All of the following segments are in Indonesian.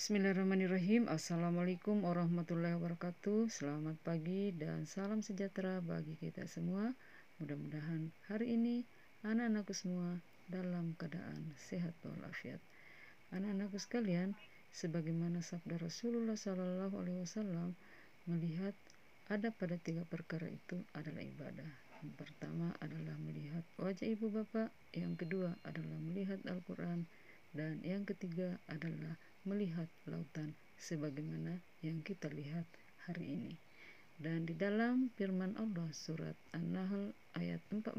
Bismillahirrahmanirrahim. Assalamualaikum warahmatullahi wabarakatuh. Selamat pagi dan salam sejahtera bagi kita semua. Mudah-mudahan hari ini anak-anakku semua dalam keadaan sehat walafiat. Anak-anakku sekalian, sebagaimana sabda Rasulullah SAW melihat ada pada 3 perkara itu adalah ibadah. Yang pertama adalah melihat wajah ibu bapak, yang kedua adalah melihat Al-Quran, dan yang ketiga adalah melihat lautan sebagaimana yang kita lihat hari ini. Dan di dalam firman Allah surat An-Nahl ayat 14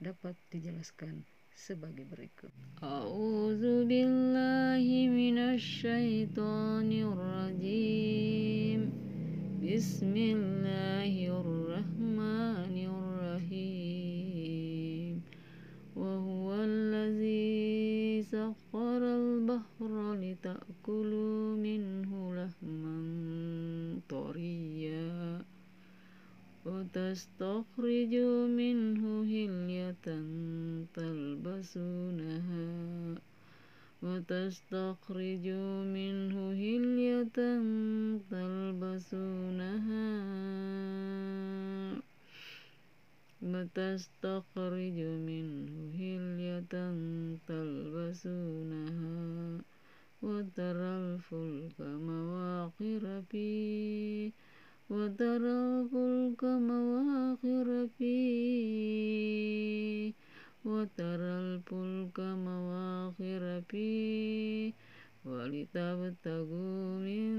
dapat dijelaskan sebagai berikut. A'udzu billahi minasy syaithanir rajim. Bismillahirrahmanirrahim. Wa huwallazi sakhkharal bahra litakulu minhu lahman tariyya wa tastakhriju minhu hilyatan talbasunaha wa taral fulka mawakhira fi walitabtagu min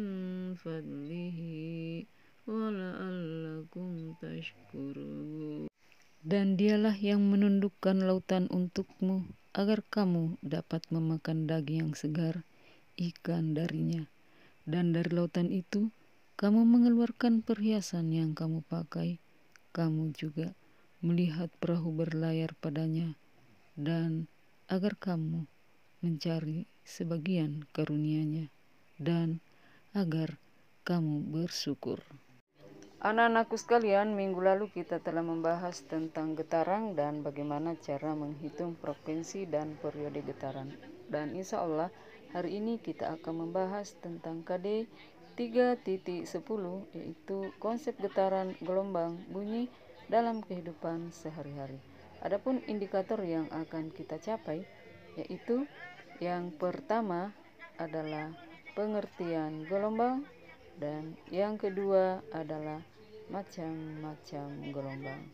fadlihi wala'allakum tashkurun. Dan dialah yang menundukkan lautan untukmu agar kamu dapat memakan daging yang segar, ikan darinya. Dan dari lautan itu kamu mengeluarkan perhiasan yang kamu pakai. Kamu juga melihat perahu berlayar padanya, dan agar kamu mencari sebagian karunia-Nya, dan agar kamu bersyukur. Anak-anakku sekalian, minggu lalu kita telah membahas tentang getaran dan bagaimana cara menghitung frekuensi dan periode getaran. Dan insya Allah hari ini kita akan membahas tentang KD 3.10, yaitu konsep getaran gelombang bunyi dalam kehidupan sehari-hari. Adapun indikator yang akan kita capai, yaitu yang pertama adalah pengertian gelombang, dan yang kedua adalah macam-macam gelombang.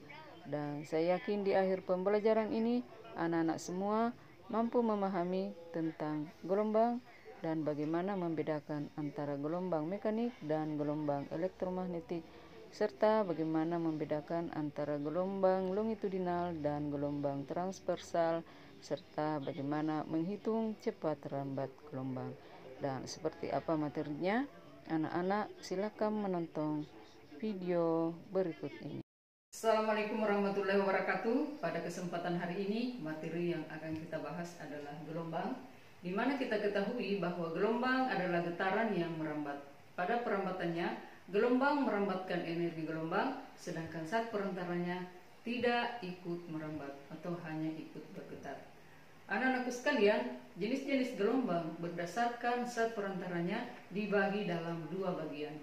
Dan saya yakin di akhir pembelajaran ini anak-anak semua mampu memahami tentang gelombang dan bagaimana membedakan antara gelombang mekanik dan gelombang elektromagnetik, serta bagaimana membedakan antara gelombang longitudinal dan gelombang transversal, serta bagaimana menghitung cepat lambat gelombang. Dan seperti apa materinya? Anak-anak silakan menonton video berikut ini. Assalamualaikum warahmatullahi wabarakatuh. Pada kesempatan hari ini, materi yang akan kita bahas adalah gelombang, di mana kita ketahui bahwa gelombang adalah getaran yang merambat. Pada perambatannya, gelombang merambatkan energi gelombang, sedangkan saat perantaranya tidak ikut merambat atau hanya ikut bergetar. Anak-anakku sekalian, jenis-jenis gelombang berdasarkan saat perantaranya dibagi dalam 2 bagian.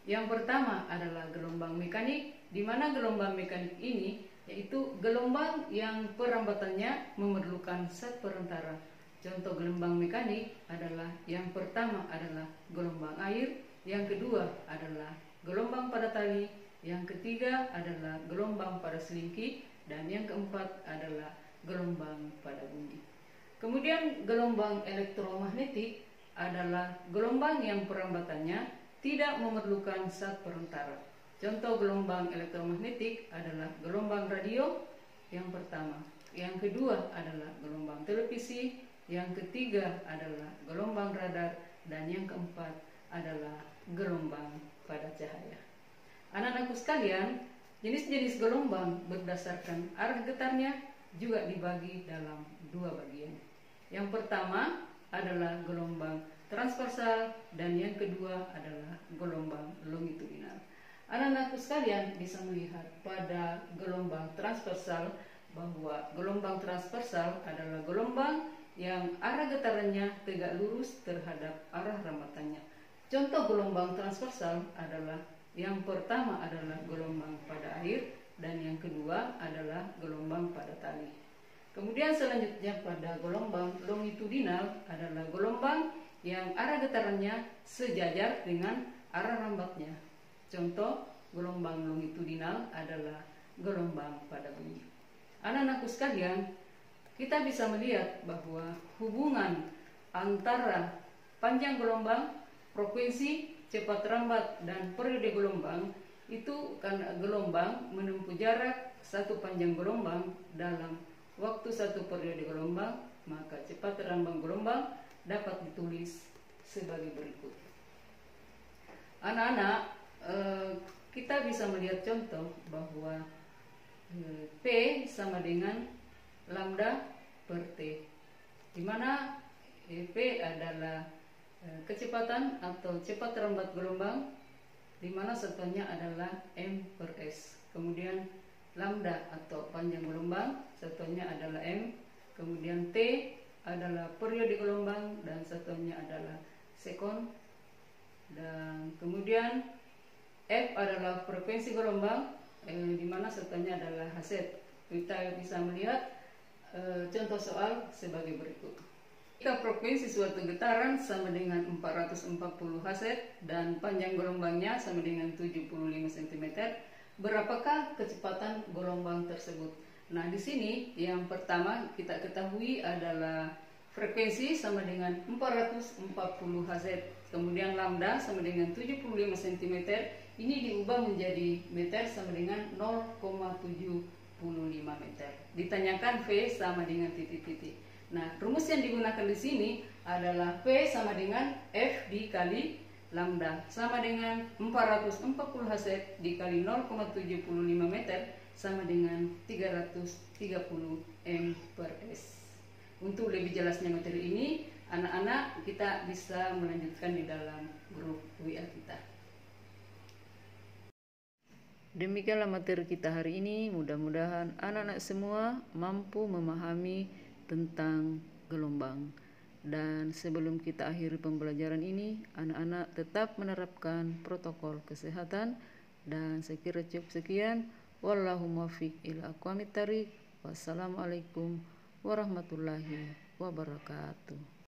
Yang pertama adalah gelombang mekanik, di mana gelombang mekanik ini yaitu gelombang yang perambatannya memerlukan zat perantara. Contoh gelombang mekanik adalah yang pertama adalah gelombang air, yang kedua adalah gelombang pada tali, yang ketiga adalah gelombang pada selingki, dan yang keempat adalah gelombang pada bunyi. Kemudian gelombang elektromagnetik adalah gelombang yang perambatannya tidak memerlukan zat perantara. Contoh gelombang elektromagnetik adalah gelombang radio yang pertama, yang kedua adalah gelombang televisi, yang ketiga adalah gelombang radar, dan yang keempat adalah gelombang pada cahaya. Anak-anakku sekalian, jenis-jenis gelombang berdasarkan arah getarnya juga dibagi dalam 2 bagian. Yang pertama adalah gelombang transversal, dan yang kedua adalah gelombang longitudinal. Anak-anakku sekalian bisa melihat pada gelombang transversal bahwa gelombang transversal adalah gelombang yang arah getarannya tegak lurus terhadap arah rambatannya. Contoh gelombang transversal adalah yang pertama adalah gelombang pada air dan yang kedua adalah gelombang pada tali. Kemudian selanjutnya pada gelombang longitudinal adalah gelombang yang arah getarannya sejajar dengan arah rambatnya. Contoh gelombang longitudinal adalah gelombang pada bumi. Anak-anakku sekalian, kita bisa melihat bahwa hubungan antara panjang gelombang, frekuensi, cepat rambat, dan periode gelombang itu karena gelombang menempuh jarak satu panjang gelombang dalam waktu satu periode gelombang, maka cepat rambang gelombang dapat ditulis sebagai berikut. Anak-anak, kita bisa melihat contoh bahwa P sama dengan lambda per T, di mana P adalah kecepatan atau cepat rambat gelombang, di mana satuannya adalah M per S. Kemudian lambda atau panjang gelombang, satuannya adalah M. Kemudian T adalah periode gelombang dan satuannya adalah sekon. Dan kemudian F adalah frekuensi gelombang, di mana satuannya adalah Hz. Kita bisa melihat contoh soal sebagai berikut. Jika frekuensi suatu getaran sama dengan 440 Hz dan panjang gelombangnya sama dengan 75 cm, berapakah kecepatan gelombang tersebut? Nah, di sini yang pertama kita ketahui adalah frekuensi sama dengan 440 Hz, kemudian lambda sama dengan 75 cm, ini diubah menjadi meter sama dengan 0,75 meter. Ditanyakan V sama dengan titik-titik. Nah, rumus yang digunakan di sini adalah V sama dengan F dikali lambda sama dengan 440 Hz dikali 0,75 meter sama dengan 330 M per S. Untuk lebih jelasnya materi ini, anak-anak kita bisa melanjutkan di dalam grup WA kita. Demikianlah materi kita hari ini. Mudah-mudahan anak-anak semua mampu memahami tentang gelombang. Dan sebelum kita akhiri pembelajaran ini, anak-anak tetap menerapkan protokol kesehatan. Dan saya kira cukup sekian. Wallahu muwaffiq ila aqwamit thariq. Wassalamualaikum warahmatullahi wabarakatuh.